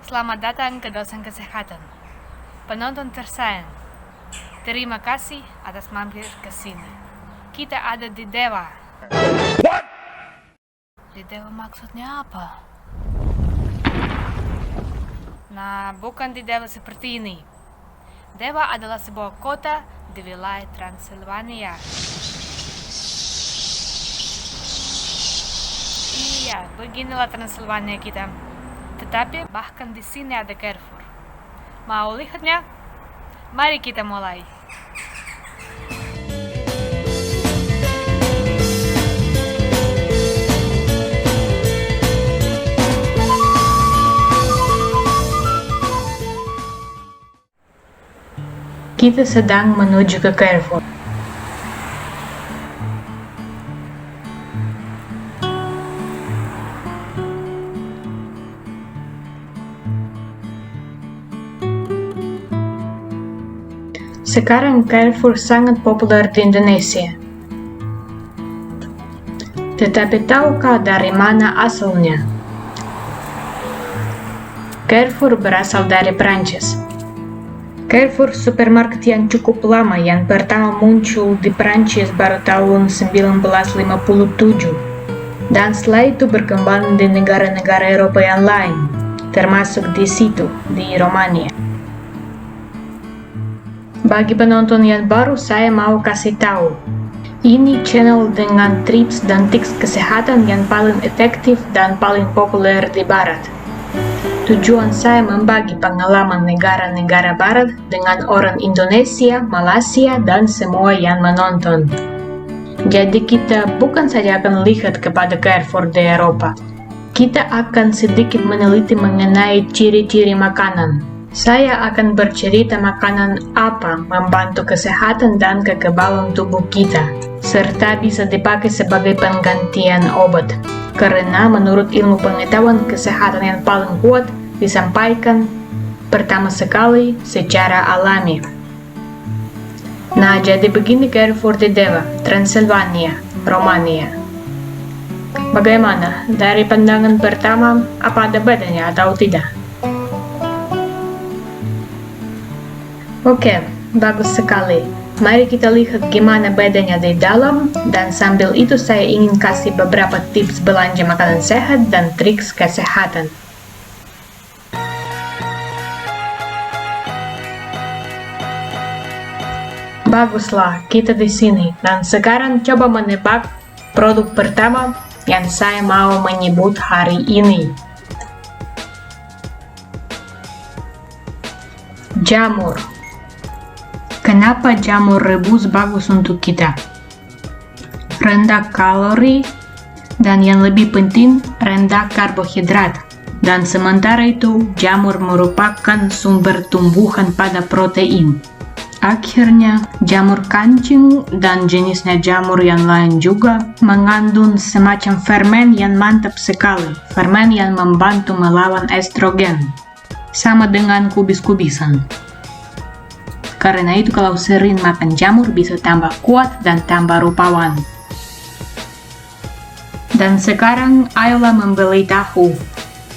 Selamat datang ke Dosen Kesehatan. Penonton tersayang, terima kasih atas mampir ke sini. Kita ada di Dewa. What? Di Dewa maksudnya apa? Nah, bukan di Dewa seperti ini. Dewa adalah sebuah kota di wilayah Transilvania. Iya, beginilah Transilvania kita. Tetapi bahkan di sini ada Carrefour. Mau lihatnya? Mari kita mulai. Kita sedang menuju ke Carrefour. Sekarang Carrefour sangat populer di Indonesia. Tetapi tahukah dari mana asalnya? Carrefour berasal dari Prancis. Carrefour supermarket yang cukup lama yang pertama muncul di Prancis baru tahun 1957 dan setelah itu berkembang di negara-negara Eropa yang lain, termasuk di situ, di Romania. Bagi penonton yang baru, saya mau kasih tahu, ini channel dengan tips dan tips kesehatan yang paling efektif dan paling populer di Barat. Tujuan saya membagi pengalaman negara-negara Barat dengan orang Indonesia, Malaysia, dan semua yang menonton. Jadi kita bukan saja akan lihat kepada Carrefour di Eropa. Kita akan sedikit meneliti mengenai ciri-ciri makanan. Saya akan bercerita makanan apa membantu kesehatan dan kekebalan tubuh kita, serta bisa dipakai sebagai penggantian obat. Karena menurut ilmu pengetahuan kesehatan yang paling kuat disampaikan pertama sekali secara alami. Nah, jadi begini Carrefour di Dewa, Transilvania, Romania. Bagaimana? Dari pandangan pertama, apa ada bedanya atau tidak? Oke, bagus sekali. Mari kita lihat gimana bedanya di dalam, dan sambil itu saya ingin kasih beberapa tips belanja makanan sehat dan trik kesehatan. Baguslah, kita di sini. Dan sekarang coba menebak produk pertama yang saya mau menyebut hari ini. Jamur. Kenapa jamur rebus bagus untuk kita? Rendah kalori, dan yang lebih penting, rendah karbohidrat. Dan sementara itu, jamur merupakan sumber tumbuhan pada protein. Akhirnya, jamur kancing dan jenisnya jamur yang lain juga mengandung semacam fermen yang mantap sekali. Fermen yang membantu melawan estrogen. Sama dengan kubis-kubisan. Karena itu kalau sering makan jamur bisa tambah kuat dan tambah rupawan. Dan sekarang ayolah membeli tahu.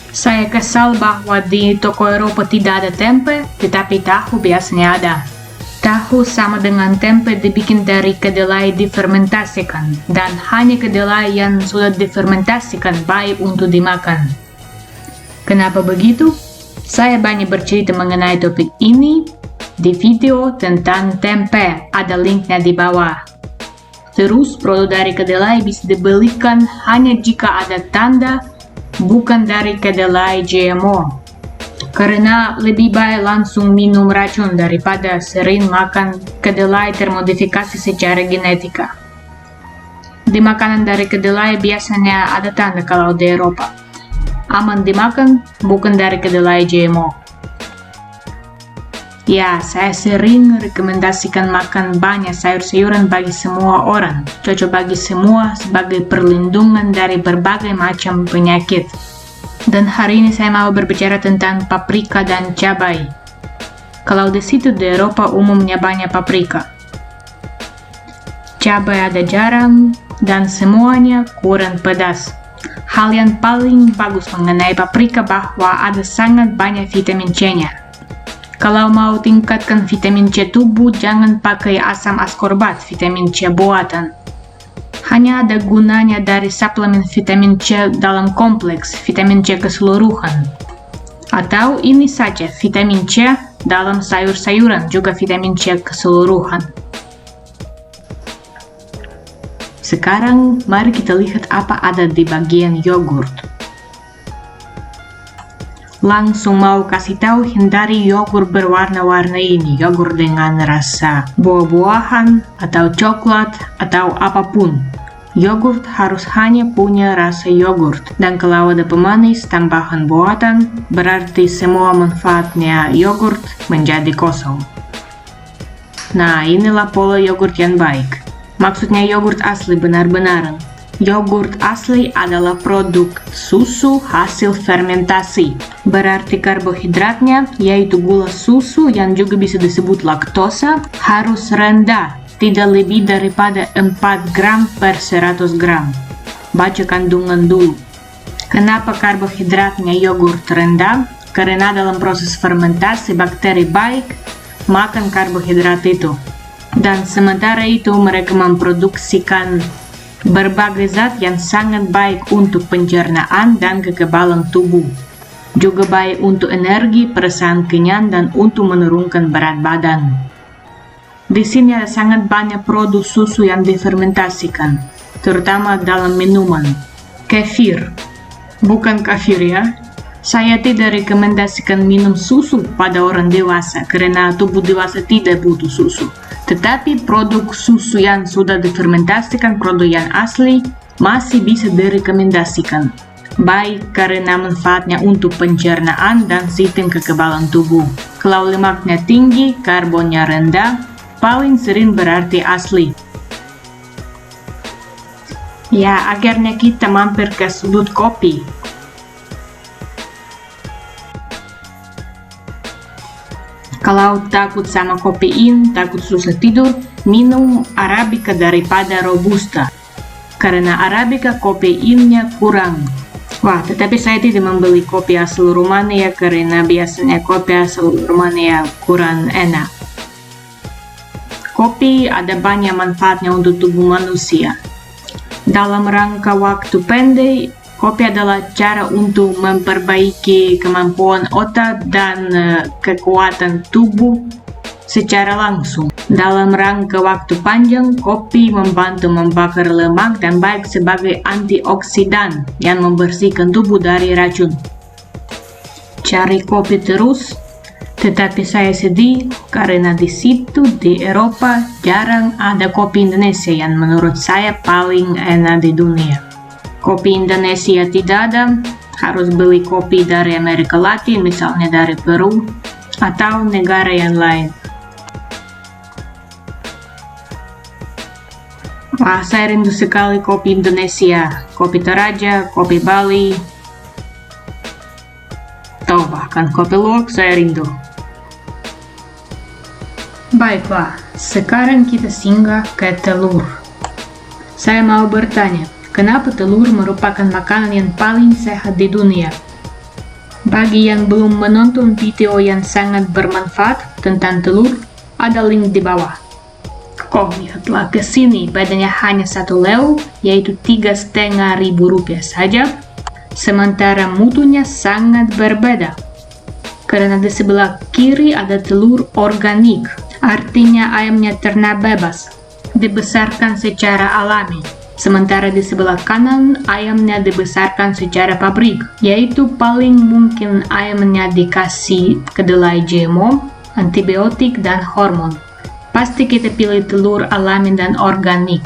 Saya kesal bahwa di toko Eropa tidak ada tempe, tetapi tahu biasanya ada. Tahu sama dengan tempe dibikin dari kedelai difermentasikan, dan hanya kedelai yang sudah difermentasikan baik untuk dimakan. Kenapa begitu? Saya banyak bercerita mengenai topik ini di video tentang tempe, ada linknya di bawah. Terus produk dari kedelai bisa dibelikan hanya jika ada tanda bukan dari kedelai GMO. Karena lebih baik langsung minum racun daripada sering makan kedelai termodifikasi secara genetika. Di makanan dari kedelai biasanya ada tanda kalau di Eropa. Aman dimakan, bukan dari kedelai GMO. Ya, saya sering rekomendasikan makan banyak sayur-sayuran bagi semua orang. Cocok bagi semua sebagai perlindungan dari berbagai macam penyakit. Dan hari ini saya mau berbicara tentang paprika dan cabai. Kalau di situ di Eropa umumnya banyak paprika. Cabai ada jarang dan semuanya kurang pedas. hal yang paling bagus mengenai paprika bahwa ada sangat banyak vitamin C-nya. Kalau mau tingkatkan vitamin C tubuh, jangan pakai asam askorbat vitamin C buatan. Hanya ada gunanya dari suplemen vitamin C dalam kompleks vitamin C keseluruhan. Atau ini saja, vitamin C dalam sayur-sayuran juga vitamin C keseluruhan. Sekarang mari kita lihat apa ada di bagian yogurt. Langsung mau kasih tahu, hindari yogurt berwarna-warna ini, yogurt dengan rasa buah-buahan atau coklat atau apapun. Yogurt harus hanya punya rasa yogurt, dan kalau ada pemanis tambahan buatan, berarti semua manfaatnya yogurt menjadi kosong. Nah, inilah pola yogurt yang baik. Maksudnya yogurt asli benar-benar. Yogurt asli adalah produk susu hasil fermentasi. Berarti karbohidratnya, yaitu gula susu yang juga bisa disebut laktosa, harus rendah, tidak lebih daripada 4 gram per 100 gram. Baca kandungan dulu. Kenapa karbohidratnya yogurt rendah? Karena dalam proses fermentasi bakteri baik makan karbohidrat itu. Dan sementara itu mereka memproduksikan berbagai zat yang sangat baik untuk pencernaan dan kekebalan tubuh. Juga baik untuk energi, perasaan kenyang, dan untuk menurunkan berat badan. Di sini ada sangat banyak produk susu yang difermentasikan, terutama dalam minuman. Kefir, bukan kafir ya. Saya tidak rekomendasikan minum susu pada orang dewasa karena tubuh dewasa tidak butuh susu. Tetapi produk susu yang sudah difermentasikan, produk yang asli, masih bisa direkomendasikan. Baik karena manfaatnya untuk pencernaan dan sistem kekebalan tubuh. Kalau lemaknya tinggi, karbonnya rendah, paling sering berarti asli. Ya, akhirnya kita mampir ke sudut kopi. Kalau takut sama kafein, takut susah tidur, minum Arabica daripada Robusta. Karena Arabica kafeinnya kurang. Wah, tetapi saya tidak membeli kopi asal Rumania karena biasanya kopi asal Rumania kurang enak. Kopi ada banyak manfaatnya untuk tubuh manusia. Dalam rangka waktu pendek, kopi adalah cara untuk memperbaiki kemampuan otak dan kekuatan tubuh secara langsung. Dalam rangka waktu panjang, kopi membantu membakar lemak dan baik sebagai antioksidan yang membersihkan tubuh dari racun. Cari kopi terus. Tetapi saya sedih karena di situ di Eropa jarang ada kopi Indonesia yang menurut saya paling enak di dunia. Kopi Indonesia tidak ada, harus beli kopi dari Amerika Latin, misalnya dari Peru atau negara yang lain. Wah, saya rindu sekali kopi Indonesia, kopi Toraja, kopi Bali, atau bahkan kopi Luwak saya rindu. Baiklah, sekarang kita singgah ke telur. Saya mau bertanya, kenapa telur merupakan makanan yang paling sehat di dunia? Bagi yang belum menonton video yang sangat bermanfaat tentang telur, ada link di bawah. Oh, lihatlah ke sini, badannya hanya 1 leu, yaitu Rp3.500 saja, sementara mutunya sangat berbeda. Karena di sebelah kiri ada telur organik, artinya ayamnya ternak bebas, dibesarkan secara alami. Sementara di sebelah kanan ayamnya dibesarkan secara pabrik, yaitu paling mungkin ayamnya dikasih kedelai GMO, antibiotik, dan hormon. Pasti kita pilih telur alami dan organik.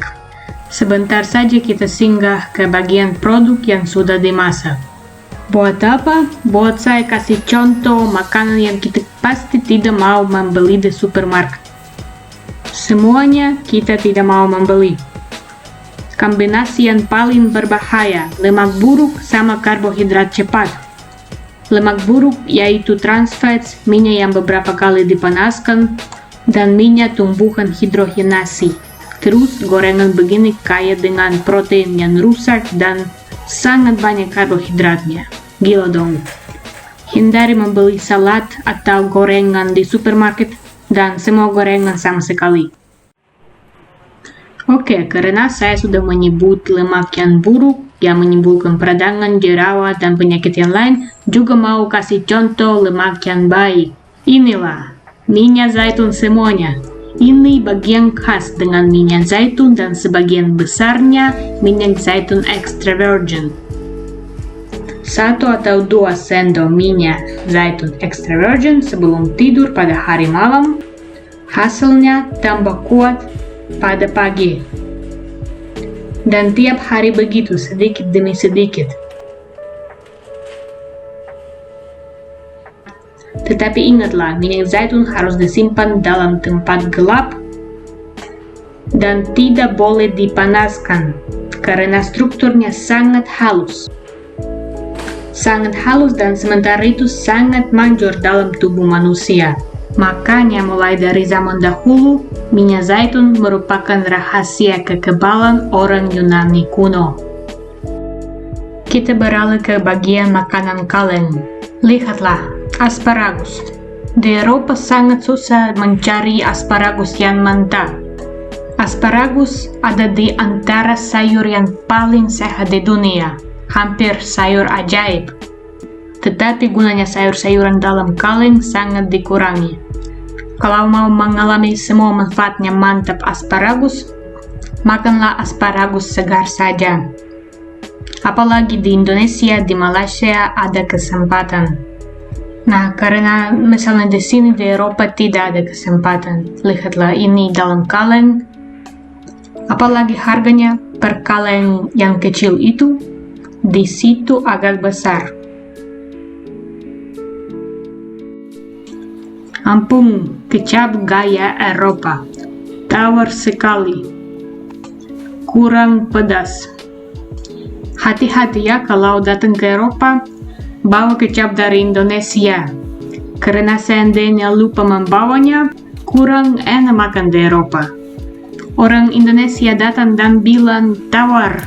Sebentar saja kita singgah ke bagian produk yang sudah dimasak. Buat apa? Buat saya kasih contoh makanan yang kita pasti tidak mau membeli di supermarket. Semuanya kita tidak mau membeli. Kombinasi yang paling berbahaya, lemak buruk sama karbohidrat cepat. Lemak buruk yaitu trans fats, minyak yang beberapa kali dipanaskan, dan minyak tumbuhan hidrogenasi. Terus gorengan begini kaya dengan protein yang rusak dan sangat banyak karbohidratnya. Gila dong. Hindari membeli salad atau gorengan di supermarket dan semua gorengan sama sekali. Oke, karena saya sudah menyebut lemak yang buruk yang menimbulkan peradangan, jerawat, dan penyakit yang lain, juga mau kasih contoh lemak yang baik. Inilah minyak zaitun semuanya. Ini bagian khas dengan minyak zaitun dan sebagian besarnya minyak zaitun extra virgin. 1 atau 2 sendok minyak zaitun extra virgin sebelum tidur pada hari malam. Hasilnya tambah kuat pada pagi. Dan tiap hari begitu, sedikit demi sedikit. Tetapi ingatlah, minyak zaitun harus disimpan dalam tempat gelap dan tidak boleh dipanaskan karena strukturnya sangat halus. Sangat halus dan sementara itu sangat manjur dalam tubuh manusia. Makanya mulai dari zaman dahulu, minyak zaitun merupakan rahasia kekebalan orang Yunani kuno. Kita beralih ke bagian makanan kaleng. Lihatlah, asparagus. Di Eropa sangat susah mencari asparagus yang mentah. Asparagus ada di antara sayur yang paling sehat di dunia, hampir sayur ajaib. Tetapi gunanya sayur-sayuran dalam kaleng sangat dikurangi. Kalau mau mengalami semua manfaatnya mantap asparagus, makanlah asparagus segar saja. Apalagi di Indonesia, di Malaysia ada kesempatan. Nah, karena misalnya di sini di Eropa tidak ada kesempatan. Lihatlah ini dalam kaleng. Apalagi harganya per kaleng yang kecil itu, di situ agak besar. Ampun, kecap gaya Eropa. Tawar sekali. Kurang pedas. Hati-hati ya kalau datang ke Eropa, bawa kecap dari Indonesia. Karena seandainya lupa membawanya, kurang enak makan di Eropa. Orang Indonesia datang dan bilang, tawar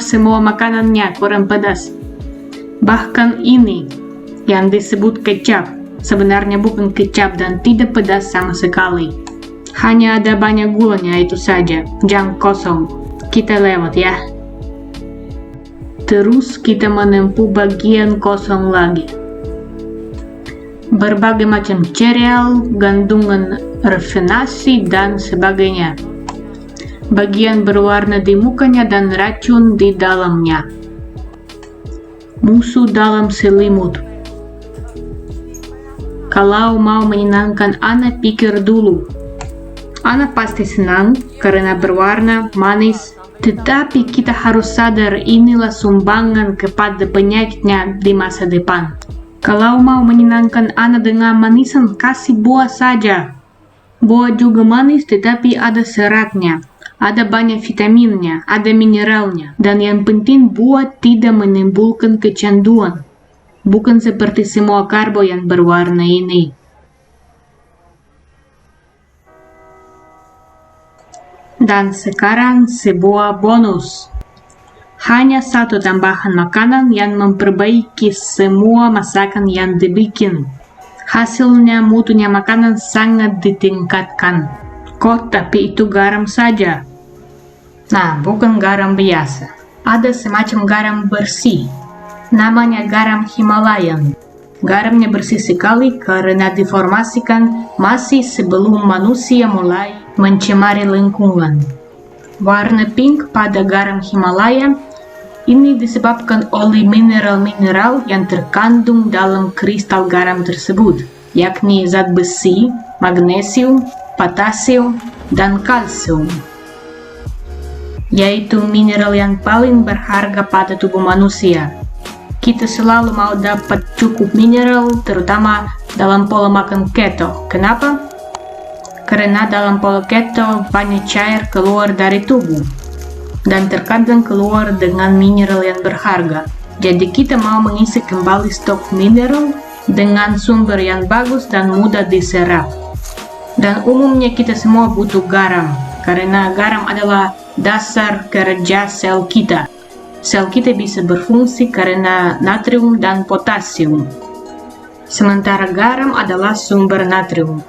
semua makanannya kurang pedas. Bahkan ini yang disebut kecap sebenarnya bukan kecap dan tidak pedas sama sekali. Hanya ada banyak gulanya itu saja. Jangan kosong. Kita lewat ya. Terus kita menempuh bagian kosong lagi. Berbagai macam cereal, gandungan rafinasi, dan sebagainya. Bagian berwarna di mukanya dan racun di dalamnya. Musuh dalam selimut. Kalau mau menyenangkan anak, pikir dulu. Anak pasti senang karena berwarna, manis, tetapi kita harus sadar inilah sumbangan kepada penyakitnya di masa depan. Kalau mau menyenangkan anak dengan manisan, kasih buah saja. Buah juga manis tetapi ada seratnya, ada banyak vitaminnya, ada mineralnya, dan yang penting buah tidak menimbulkan kecanduan. Bukan seperti semua karbo yang berwarna ini. Dan sekarang sebuah bonus. Hanya satu tambahan makanan yang memperbaiki semua masakan yang dibikin. Hasilnya mutunya makanan sangat ditingkatkan. Kok tapi itu garam saja? Nah, bukan garam biasa. Ada semacam garam bersih. Namanya garam Himalayan. Garamnya bersih sekali karena diformasikan masih sebelum manusia mulai mencemari lingkungan. Warna pink pada garam Himalaya ini disebabkan oleh mineral-mineral yang terkandung dalam kristal garam tersebut, yakni zat besi, magnesium, potasium, dan kalsium, yaitu mineral yang paling berharga pada tubuh manusia. Kita selalu mau dapat cukup mineral, terutama dalam pola makan keto. Kenapa? Karena dalam pola keto banyak cair keluar dari tubuh dan terkadang keluar dengan mineral yang berharga. Jadi kita mau mengisi kembali stok mineral dengan sumber yang bagus dan mudah diserap. Dan umumnya kita semua butuh garam, karena garam adalah dasar kerja sel kita. sel kita bisa berfungsi karena natrium dan potasium. Sementara garam adalah sumber natrium.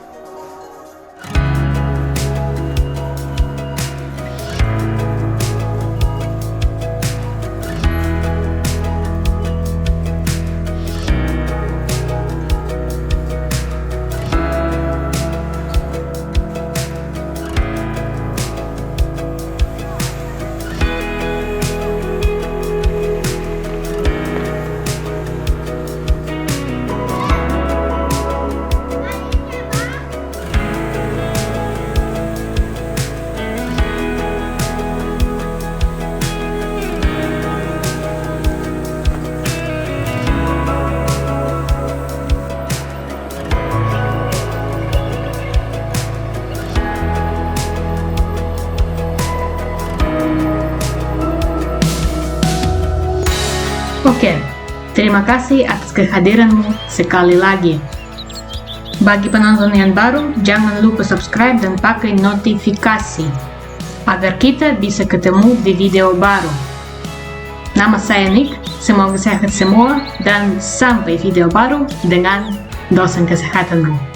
Oke, terima kasih atas kehadiranmu sekali lagi. Bagi penonton yang baru, jangan lupa subscribe dan pakai notifikasi agar kita bisa ketemu di video baru. Nama saya Nick, semoga sehat semua dan sampai video baru dengan dosen kesehatanmu.